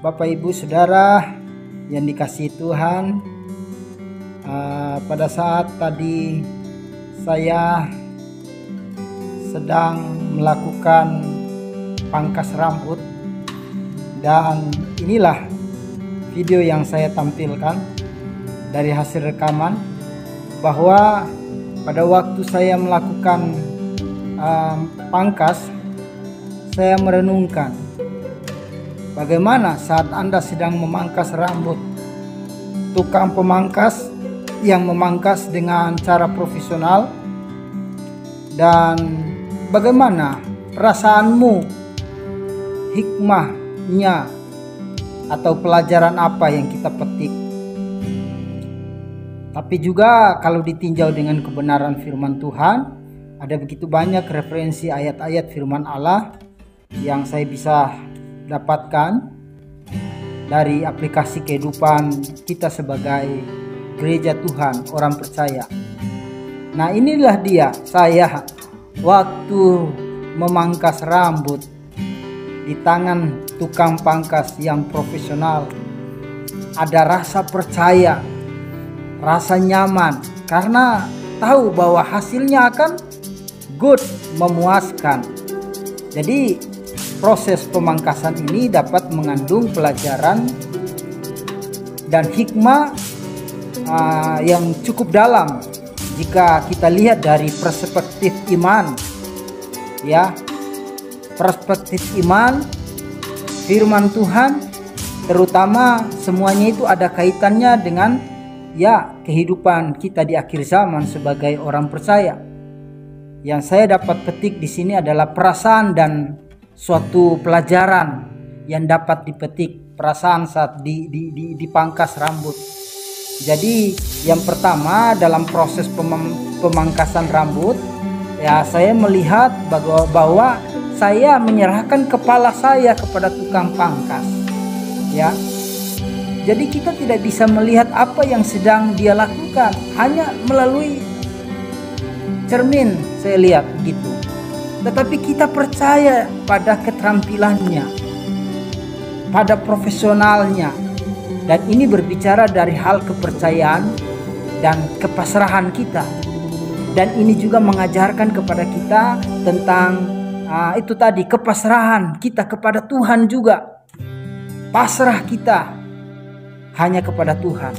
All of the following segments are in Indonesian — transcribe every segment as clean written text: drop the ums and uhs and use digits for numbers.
Bapak Ibu Saudara yang dikasihi Tuhan, pada saat tadi saya sedang melakukan pangkas rambut, dan inilah video yang saya tampilkan dari hasil rekaman, bahwa pada waktu saya melakukan pangkas, saya merenungkan bagaimana saat Anda sedang memangkas rambut, tukang pemangkas yang memangkas dengan cara profesional, dan bagaimana perasaanmu, hikmahnya atau pelajaran apa yang kita petik. Tapi juga kalau ditinjau dengan kebenaran firman Tuhan, ada begitu banyak referensi ayat-ayat firman Allah yang saya bisa dapatkan dari aplikasi kehidupan kita sebagai gereja Tuhan, orang percaya. Nah, inilah dia saya waktu memangkas rambut di tangan tukang pangkas yang profesional. Ada rasa percaya, rasa nyaman, karena tahu bahwa hasilnya akan good, memuaskan. Jadi proses pemangkasan ini dapat mengandung pelajaran dan hikmah yang cukup dalam jika kita lihat dari perspektif iman, ya, perspektif iman, firman Tuhan, terutama semuanya itu ada kaitannya dengan kehidupan kita di akhir zaman sebagai orang percaya. Yang saya dapat petik di sini adalah perasaan dan suatu pelajaran yang dapat dipetik, perasaan saat dipangkas rambut. Jadi yang pertama, dalam proses pemangkasan rambut, saya melihat bahwa saya menyerahkan kepala saya kepada tukang pangkas, ya. Jadi kita tidak bisa melihat apa yang sedang dia lakukan, hanya melalui cermin saya lihat begitu. Tetapi kita percaya pada keterampilannya, pada profesionalnya. Dan ini berbicara dari hal kepercayaan dan kepasrahan kita. Dan ini juga mengajarkan kepada kita tentang itu tadi, kepasrahan kita kepada Tuhan juga. Pasrah kita hanya kepada Tuhan.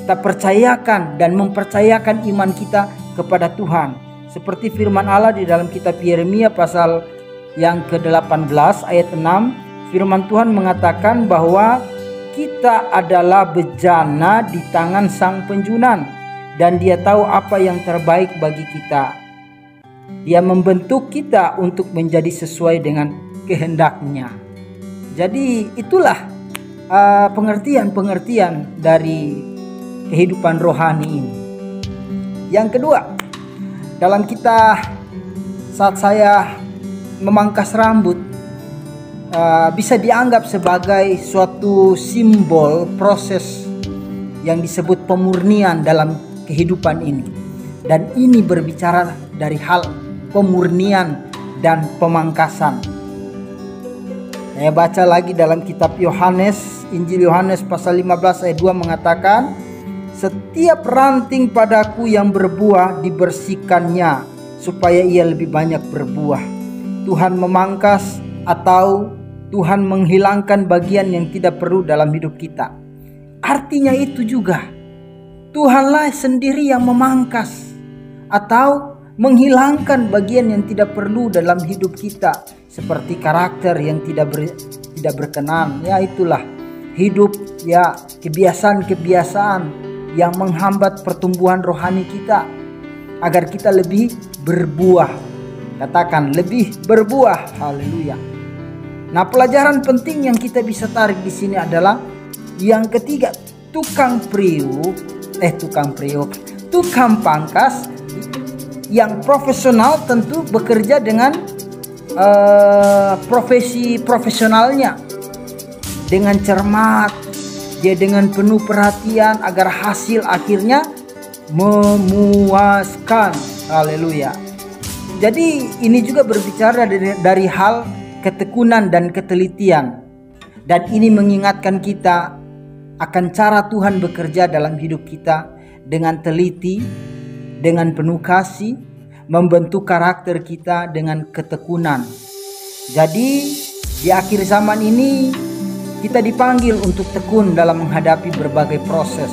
Kita percayakan dan mempercayakan iman kita kepada Tuhan. Seperti firman Allah di dalam kitab Yeremia pasal yang ke-18 ayat 6, firman Tuhan mengatakan bahwa kita adalah bejana di tangan Sang Penjunan, dan Dia tahu apa yang terbaik bagi kita. Dia membentuk kita untuk menjadi sesuai dengan kehendak-Nya. Jadi itulah pengertian dari kehidupan rohani ini. Yang kedua, dalam kita saat saya memangkas rambut, bisa dianggap sebagai suatu simbol proses yang disebut pemurnian dalam kehidupan ini. Dan ini berbicara dari hal pemurnian dan pemangkasan. Saya baca lagi dalam kitab Yohanes, Injil Yohanes pasal 15 ayat 2 mengatakan, setiap ranting padaku yang berbuah dibersihkannya, supaya ia lebih banyak berbuah. Tuhan memangkas atau Tuhan menghilangkan bagian yang tidak perlu dalam hidup kita. Artinya itu juga, Tuhanlah sendiri yang memangkas atau menghilangkan bagian yang tidak perlu dalam hidup kita, seperti karakter yang tidak berkenan. Ya, itulah hidup, ya, kebiasaan-kebiasaan yang menghambat pertumbuhan rohani kita agar kita lebih berbuah. Katakan lebih berbuah. Haleluya. Nah, pelajaran penting yang kita bisa tarik di sini adalah yang ketiga, tukang pangkas yang profesional tentu bekerja dengan profesi profesionalnya dengan cermat. Dia dengan penuh perhatian agar hasil akhirnya memuaskan. Haleluya. Jadi ini juga berbicara dari hal ketekunan dan ketelitian. Dan ini mengingatkan kita akan cara Tuhan bekerja dalam hidup kita dengan teliti, dengan penuh kasih, membentuk karakter kita dengan ketekunan. Jadi di akhir zaman ini kita dipanggil untuk tekun dalam menghadapi berbagai proses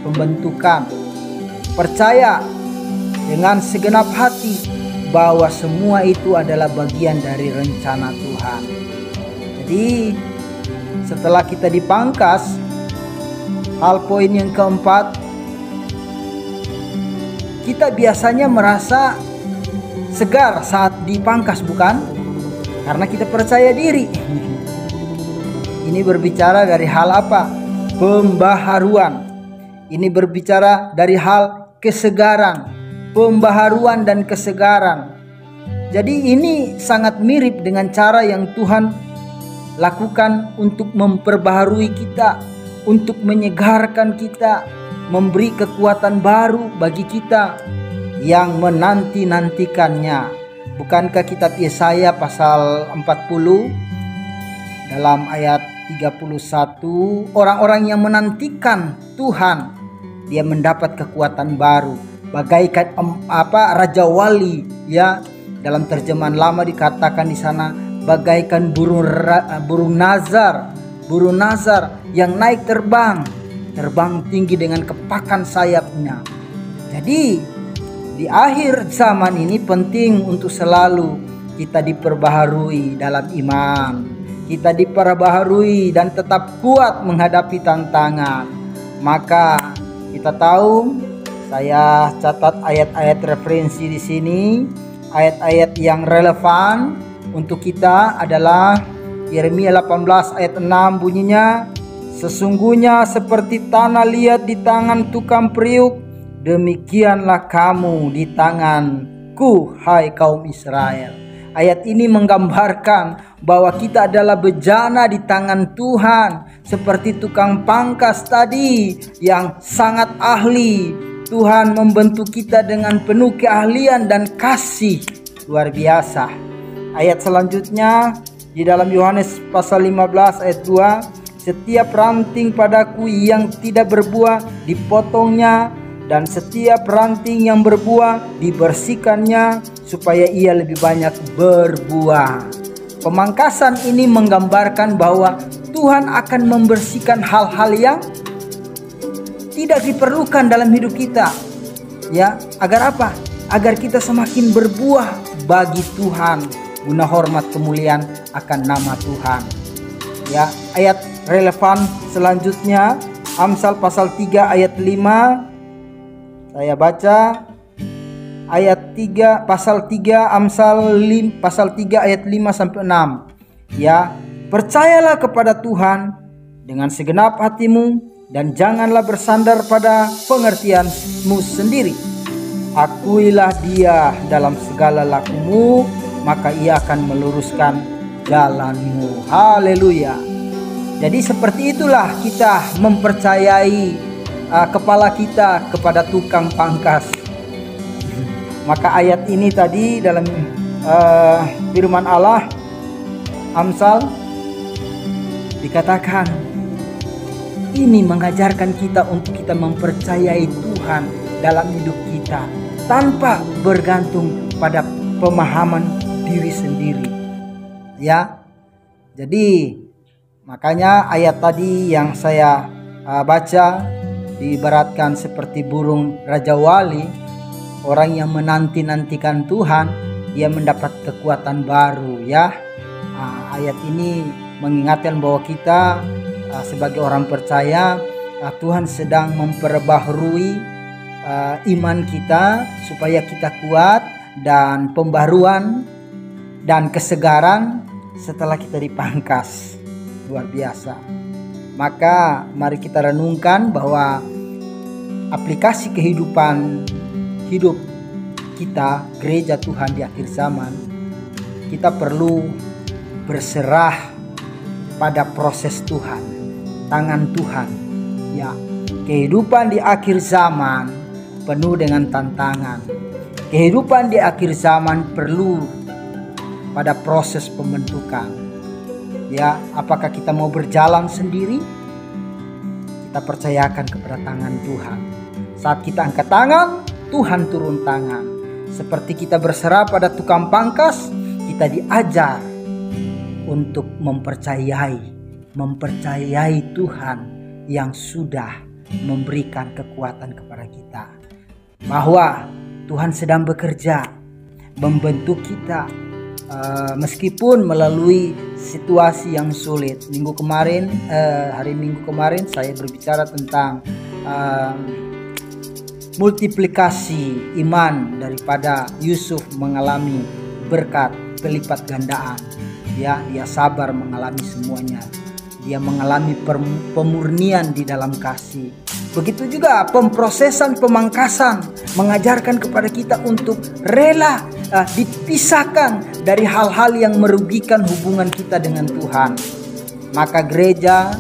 pembentukan. Percaya dengan segenap hati bahwa semua itu adalah bagian dari rencana Tuhan. Jadi setelah kita dipangkas, hal poin yang keempat, kita biasanya merasa segar saat dipangkas, bukan? Karena kita percaya diri. Ini berbicara dari hal apa? Pembaharuan. Ini berbicara dari hal kesegaran, pembaharuan dan kesegaran. Jadi ini sangat mirip dengan cara yang Tuhan lakukan untuk memperbaharui kita, untuk menyegarkan kita, memberi kekuatan baru bagi kita yang menanti-nantikannya. Bukankah kitab Yesaya pasal 40 dalam ayat 31, orang-orang yang menantikan Tuhan, dia mendapat kekuatan baru, bagaikan raja wali, ya. Dalam terjemahan lama dikatakan di sana bagaikan burung nazar yang naik terbang tinggi dengan kepakan sayapnya. Jadi di akhir zaman ini penting untuk selalu kita diperbaharui dalam iman, kita diperbaharui dan tetap kuat menghadapi tantangan. Maka kita tahu, saya catat ayat-ayat referensi di sini, ayat-ayat yang relevan untuk kita adalah Yeremia 18 ayat 6, bunyinya, sesungguhnya seperti tanah liat di tangan tukang periuk, demikianlah kamu di tanganku, hai kaum Israel. Ayat ini menggambarkan bahwa kita adalah bejana di tangan Tuhan, seperti tukang pangkas tadi yang sangat ahli. Tuhan membentuk kita dengan penuh keahlian dan kasih luar biasa. Ayat selanjutnya di dalam Yohanes pasal 15 ayat 2, setiap ranting padaku yang tidak berbuah dipotongnya, dan setiap ranting yang berbuah dibersihkannya supaya ia lebih banyak berbuah. Pemangkasan ini menggambarkan bahwa Tuhan akan membersihkan hal-hal yang tidak diperlukan dalam hidup kita, ya. Agar apa? Agar kita semakin berbuah bagi Tuhan, guna hormat kemuliaan akan nama Tuhan, ya. Ayat relevan selanjutnya Amsal pasal 3 ayat 5. Saya baca ayat 3 pasal 3 Amsal pasal 3 ayat 5 sampai 6. Ya, percayalah kepada Tuhan dengan segenap hatimu dan janganlah bersandar pada pengertianmu sendiri. Akuilah Dia dalam segala lakumu, maka Ia akan meluruskan jalanmu. Haleluya. Jadi seperti itulah kita mempercayai kepala kita kepada tukang pangkas. Maka ayat ini tadi dalam firman Allah Amsal dikatakan, ini mengajarkan kita untuk kita mempercayai Tuhan dalam hidup kita tanpa bergantung pada pemahaman diri sendiri, ya. Jadi makanya ayat tadi yang saya baca diibaratkan seperti burung raja wali, orang yang menanti-nantikan Tuhan, dia mendapat kekuatan baru, ya. Ayat ini mengingatkan bahwa kita sebagai orang percaya, Tuhan sedang memperbaharui iman kita supaya kita kuat dan pembaruan dan kesegaran setelah kita dipangkas. Luar biasa. Maka mari kita renungkan bahwa aplikasi kehidupan hidup kita, gereja Tuhan di akhir zaman, kita perlu berserah pada proses Tuhan, tangan Tuhan, ya. Kehidupan di akhir zaman penuh dengan tantangan. Kehidupan di akhir zaman perlu pada proses pembentukan. Ya, apakah kita mau berjalan sendiri? Kita percayakan kepada tangan Tuhan. Saat kita angkat tangan, Tuhan turun tangan. Seperti kita berserah pada tukang pangkas, kita diajar untuk mempercayai Tuhan yang sudah memberikan kekuatan kepada kita. Bahwa Tuhan sedang bekerja membentuk kita, meskipun melalui situasi yang sulit. Hari Minggu kemarin saya berbicara tentang multiplikasi iman daripada Yusuf mengalami berkat pelipat gandaan. Ya, dia sabar mengalami semuanya. Dia mengalami pemurnian di dalam kasih. Begitu juga pemrosesan pemangkasan mengajarkan kepada kita untuk rela dipisahkan dari hal-hal yang merugikan hubungan kita dengan Tuhan. Maka gereja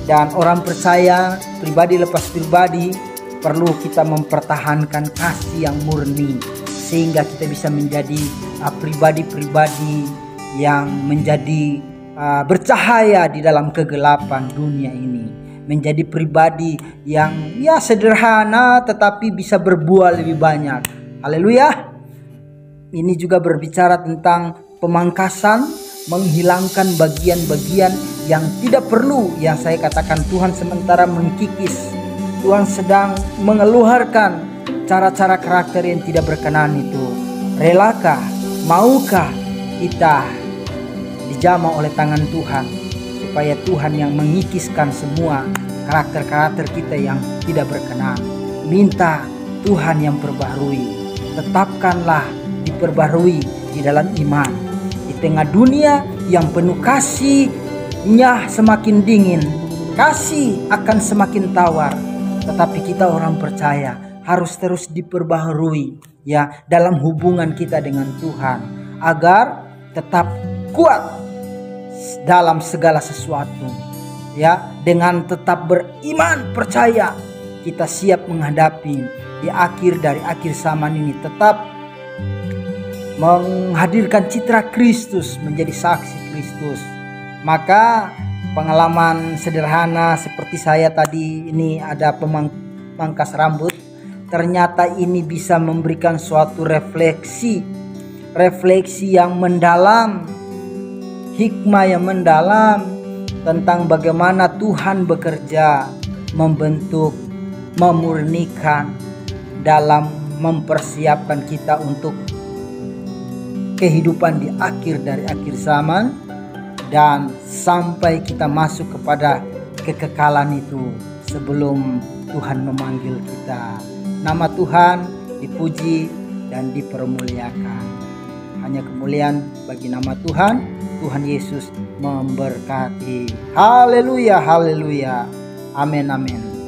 dan orang percaya, pribadi lepas pribadi, perlu kita mempertahankan kasih yang murni sehingga kita bisa menjadi pribadi-pribadi yang menjadi bercahaya di dalam kegelapan dunia ini. Menjadi pribadi yang sederhana tetapi bisa berbuah lebih banyak. Haleluya. Ini juga berbicara tentang pemangkasan, menghilangkan bagian-bagian yang tidak perlu. Yang saya katakan Tuhan sementara mengkikis. Tuhan sedang mengeluarkan cara-cara karakter yang tidak berkenan itu. Relakah, maukah kita dijamah oleh tangan Tuhan, supaya Tuhan yang mengikiskan semua karakter-karakter kita yang tidak berkenan. Minta Tuhan yang perbaharui. Tetapkanlah diperbarui di dalam iman. Di tengah dunia yang penuh kasihnya semakin dingin, kasih akan semakin tawar. Tetapi kita orang percaya harus terus diperbaharui ya dalam hubungan kita dengan Tuhan, agar tetap kuat dalam segala sesuatu. Ya, dengan tetap beriman, percaya, kita siap menghadapi di akhir dari akhir zaman ini, tetap menghadirkan citra Kristus, menjadi saksi Kristus. Maka pengalaman sederhana seperti saya tadi ini, ada pemangkas rambut, ternyata ini bisa memberikan suatu refleksi yang mendalam, hikmah yang mendalam tentang bagaimana Tuhan bekerja membentuk, memurnikan dalam mempersiapkan kita untuk kehidupan di akhir dari akhir zaman, dan sampai kita masuk kepada kekekalan itu sebelum Tuhan memanggil kita. Nama Tuhan dipuji dan dipermuliakan. Hanya kemuliaan bagi nama Tuhan. Tuhan Yesus memberkati. Haleluya, haleluya. Amin, amin.